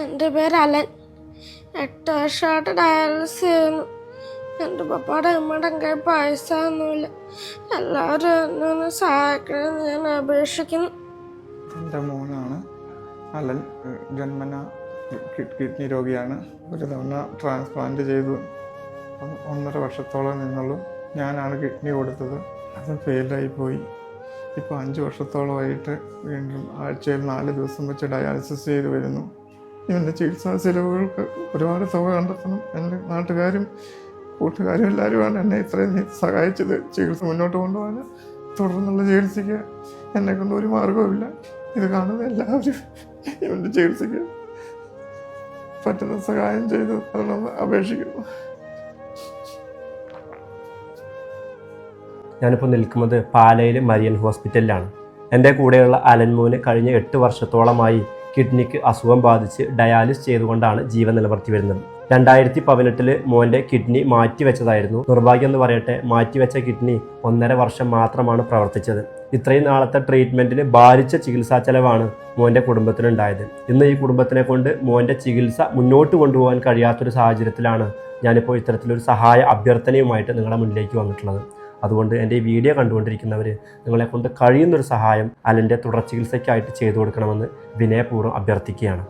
എൻ്റെ പേര് അലൻ. 8 വർഷമായിട്ട് ഡയാലിസിസ് ചെയ്യുന്നു. എൻ്റെ പപ്പാടെ അമ്മയുടെ കയ്യിൽ പൈസ ഒന്നുമില്ല. എല്ലാവരും എന്നെ ഒന്ന് സഹായിക്കണമെന്ന് ഞാൻ അപേക്ഷിക്കുന്നു. എൻ്റെ മോനാണ് അലൻ. ജന്മന കിഡ്നി രോഗിയാണ്. ഒരു തവണ ട്രാൻസ്പ്ലാന്റ് ചെയ്തു. 1.5 വർഷത്തോളം നിന്നുള്ളൂ. ഞാനാണ് കിഡ്നി കൊടുത്തത്. അത് ഫെയിലായി പോയി. ഇപ്പോൾ 5 വർഷത്തോളമായിട്ട് വീണ്ടും ആഴ്ചയിൽ 4 ദിവസം വെച്ച് ഡയാലിസിസ് ചെയ്ത് വരുന്നു. ഇവൻ്റെ ചികിത്സാ ചിലവുകൾക്ക് ഒരുപാട് തുക കണ്ടെത്തണം. എൻ്റെ നാട്ടുകാരും കൂട്ടുകാരും എല്ലാവരുമാണ് എന്നെ ഇത്രയും സഹായിച്ചത് ചികിത്സ മുന്നോട്ട് കൊണ്ടുപോകാൻ. തുടർന്നുള്ള ചികിത്സയ്ക്ക് എന്നെക്കൊണ്ട് ഒരു മാർഗവുമില്ല. ഇത് കാണുന്ന എല്ലാവരും ഇവൻ്റെ ചികിത്സയ്ക്ക് പറ്റുന്ന സഹായം ചെയ്ത് തരണമെന്ന് അപേക്ഷിക്കുന്നു. ഞാനിപ്പോൾ നിൽക്കുന്നത് പാലയിൽ മരിയൻ ഹോസ്പിറ്റലിലാണ്. എൻ്റെ കൂടെയുള്ള അലൻമോന് കഴിഞ്ഞ 8 വർഷത്തോളമായി കിഡ്നിക്ക് അസുഖം ബാധിച്ച് ഡയാലിസ് ചെയ്തുകൊണ്ടാണ് ജീവൻ നിലനിർത്തി വരുന്നത്. 2018 മോൻ്റെ കിഡ്നി മാറ്റിവെച്ചതായിരുന്നു. നിർഭാഗ്യം എന്ന് പറയട്ടെ, മാറ്റിവെച്ച കിഡ്നി 1.5 വർഷം മാത്രമാണ് പ്രവർത്തിച്ചത്. ഇത്രയും നാളത്തെ ട്രീറ്റ്മെൻറ്റിന് ഭാരിച്ച ചികിത്സാ ചെലവാണ് മോൻ്റെ കുടുംബത്തിനുണ്ടായത്. ഇന്ന് ഈ കുടുംബത്തിനെ കൊണ്ട് മോൻ്റെ ചികിത്സ മുന്നോട്ട് കൊണ്ടുപോകാൻ കഴിയാത്തൊരു സാഹചര്യത്തിലാണ് ഞാനിപ്പോൾ ഇത്തരത്തിലൊരു സഹായ അഭ്യർത്ഥനയുമായിട്ട് നിങ്ങളുടെ മുന്നിലേക്ക് വന്നിട്ടുള്ളത്. അതുകൊണ്ട് എൻ്റെ ഈ വീഡിയോ കണ്ടുകൊണ്ടിരിക്കുന്നവർ നിങ്ങളെക്കൊണ്ട് കഴിയുന്നൊരു സഹായം അലൻ്റെ തുടർ ചികിത്സയ്ക്കായിട്ട് ചെയ്തു കൊടുക്കണമെന്ന് വിനയപൂർവ്വം അഭ്യർത്ഥിക്കുകയാണ്.